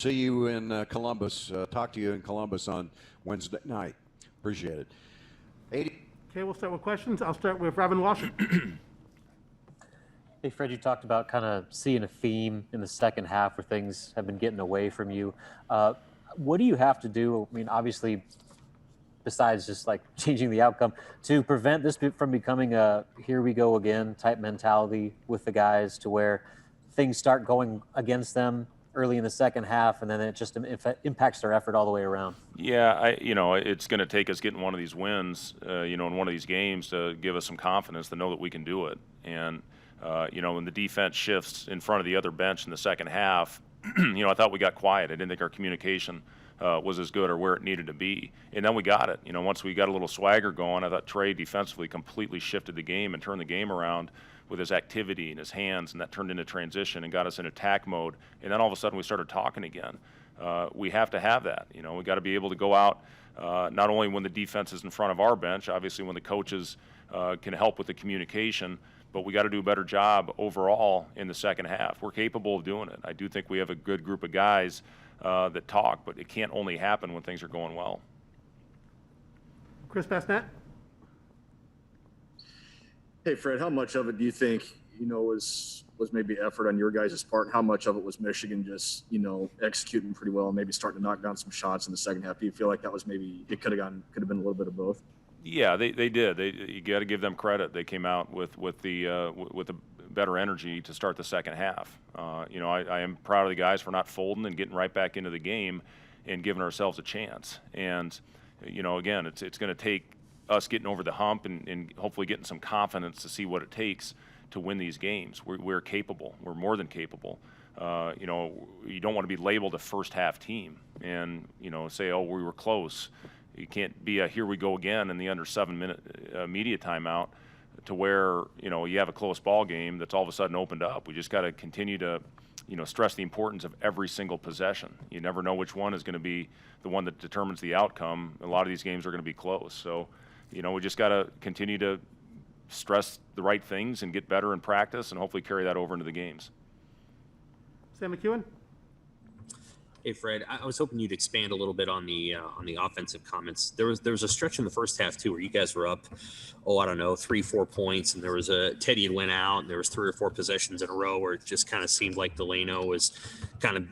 See you in Columbus. Talk to you in Columbus on Wednesday night. Appreciate it. 80. Okay, we'll start with questions. I'll start with Robin Washington. Hey, Fred, you talked about kind of seeing a theme in the second half where things have been getting away from you. What do you have to do? I mean, obviously, besides just like changing the outcome, to prevent this from becoming a here we go again type mentality with the guys, to where things start going against them early in the second half, and then it just impacts their effort all the way around? Yeah, it's going to take us getting one of these wins, in one of these games to give us some confidence to know that we can do it. And, when the defense shifts in front of the other bench in the second half, I thought we got quiet. I didn't think our communication was as good or where it needed to be. And then we got it. Once we got a little swagger going, I thought Trey defensively completely shifted the game and turned the game around with his activity and his hands, and that turned into transition and got us in attack mode. And then all of a sudden we started talking again. We have to have that. We got to be able to go out not only when the defense is in front of our bench, obviously when the coaches can help with the communication, but we got to do a better job overall in the second half. We're capable of doing it. I do think we have a good group of guys that talk, but it can't only happen when things are going well. Chris Basnett. Hey, Fred, how much of it do you think, was maybe effort on your guys' part, and how much of it was Michigan just, executing pretty well and maybe starting to knock down some shots in the second half? Do you feel like that was maybe, it could have been a little bit of both? Yeah, they did. You got to give them credit. They came out with the better energy to start the second half. I am proud of the guys for not folding and getting right back into the game and giving ourselves a chance. And, again, it's going to take us getting over the hump and hopefully getting some confidence to see what it takes to win these games. We're capable. We're more than capable. You don't want to be labeled a first half team and, say, oh, we were close. You can't be a here we go again in the under 7-minute media timeout to where, you have a close ball game that's all of a sudden opened up. We just got to continue to, stress the importance of every single possession. You never know which one is going to be the one that determines the outcome. A lot of these games are going to be close. So, we just got to continue to stress the right things and get better in practice and hopefully carry that over into the games. Sam McEwen. Hey, Fred, I was hoping you'd expand a little bit on the offensive comments. There was a stretch in the first half too where you guys were up, 3-4 points, and there was Teddy had went out, and there was 3 or 4 possessions in a row where it just kind of seemed like Delano was kind of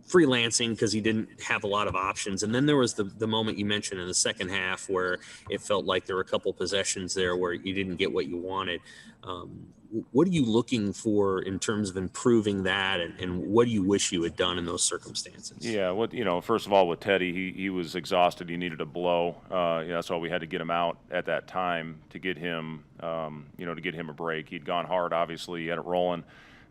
freelancing because he didn't have a lot of options. And then there was the moment you mentioned in the second half where it felt like there were a couple possessions there where you didn't get what you wanted. What are you looking for in terms of improving that, and what do you wish you had done in those circumstances? Yeah, first of all, with Teddy, he was exhausted. He needed a blow. That's why we had to get him out at that time to get him, to get him a break. He'd gone hard, obviously. He had it rolling.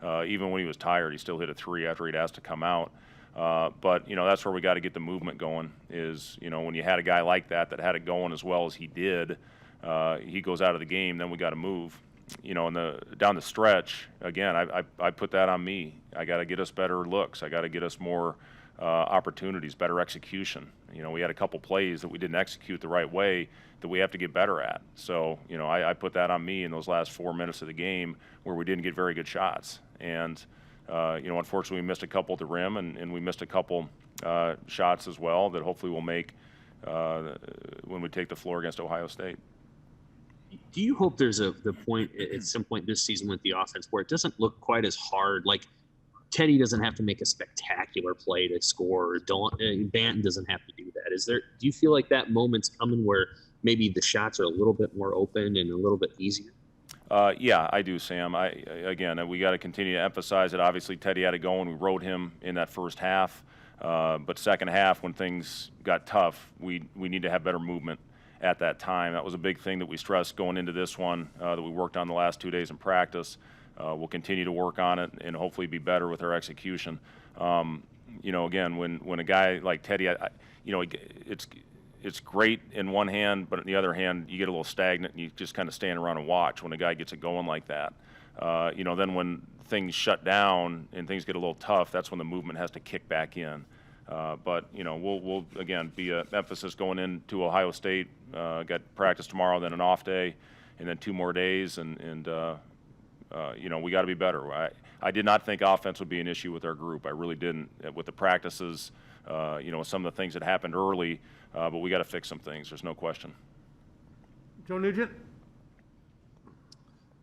Even when he was tired, he still hit a 3 after he'd asked to come out. But that's where we got to get the movement going is, when you had a guy like that had it going as well as he did, he goes out of the game, then we got to move. Down the stretch, again, I put that on me. I got to get us better looks. I got to get us more opportunities, better execution. We had a couple plays that we didn't execute the right way that we have to get better at. So, I put that on me in those last 4 minutes of the game where we didn't get very good shots. And, unfortunately, we missed a couple at the rim, and we missed a couple shots as well that hopefully we'll make when we take the floor against Ohio State. Do you hope there's the point at some point this season with the offense where it doesn't look quite as hard? Like Teddy doesn't have to make a spectacular play to score, or Banton doesn't have to do that. Do you feel like that moment's coming where maybe the shots are a little bit more open and a little bit easier? Yeah, I do, Sam. We got to continue to emphasize it. Obviously, Teddy had it going. We rode him in that first half. But second half, when things got tough, we need to have better movement at that time. That was a big thing that we stressed going into this one that we worked on the last 2 days in practice. We'll continue to work on it and hopefully be better with our execution. Again, when a guy like Teddy, it's great in one hand, but on the other hand, you get a little stagnant and you just kind of stand around and watch when a guy gets it going like that. Then when things shut down and things get a little tough, that's when the movement has to kick back in. But we'll again be an emphasis going into Ohio State. Got practice tomorrow, then an off day, and then 2 more days, and we got to be better. I did not think offense would be an issue with our group. I really didn't. With the practices, some of the things that happened early, but we got to fix some things. There's no question. Joe Nugent?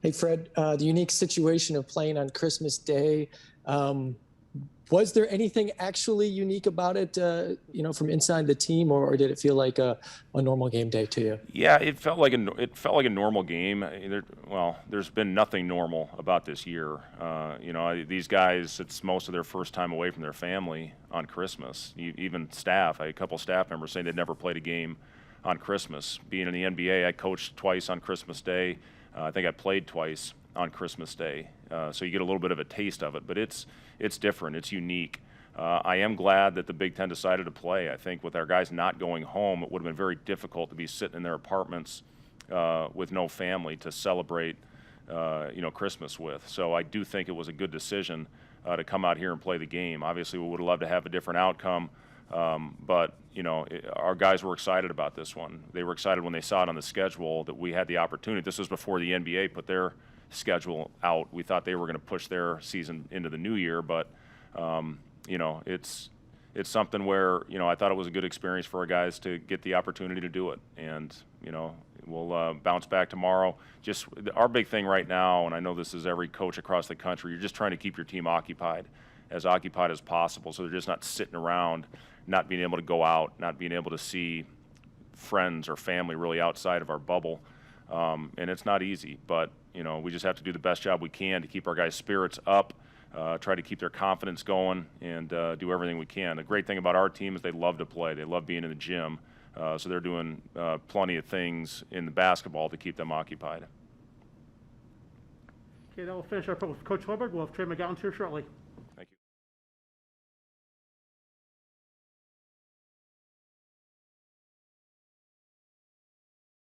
Hey, Fred, the unique situation of playing on Christmas Day, was there anything actually unique about it, from inside the team, or did it feel like a normal game day to you? Yeah, it felt like a normal game. There's been nothing normal about this year. These guys, it's most of their first time away from their family on Christmas. Even staff, I had a couple staff members saying they'd never played a game on Christmas. Being in the NBA, I coached twice on Christmas Day. I think I played twice on Christmas Day, so you get a little bit of a taste of it. But it's different. It's unique. I am glad that the Big Ten decided to play. I think with our guys not going home, it would have been very difficult to be sitting in their apartments with no family to celebrate, Christmas with. So I do think it was a good decision to come out here and play the game. Obviously, we would have loved to have a different outcome, but our guys were excited about this one. They were excited when they saw it on the schedule that we had the opportunity. This was before the NBA put their schedule out. We thought they were going to push their season into the new year, but it's something where I thought it was a good experience for our guys to get the opportunity to do it, and we'll bounce back tomorrow. Just our big thing right now, and I know this is every coach across the country, you're just trying to keep your team occupied as possible, so they're just not sitting around, not being able to go out, not being able to see friends or family really outside of our bubble, and it's not easy, but we just have to do the best job we can to keep our guys' spirits up, try to keep their confidence going, and do everything we can. The great thing about our team is they love to play. They love being in the gym, so they're doing plenty of things in the basketball to keep them occupied. Okay, that will finish our report with Coach Hoiberg. We'll have Trey McGowan's here shortly.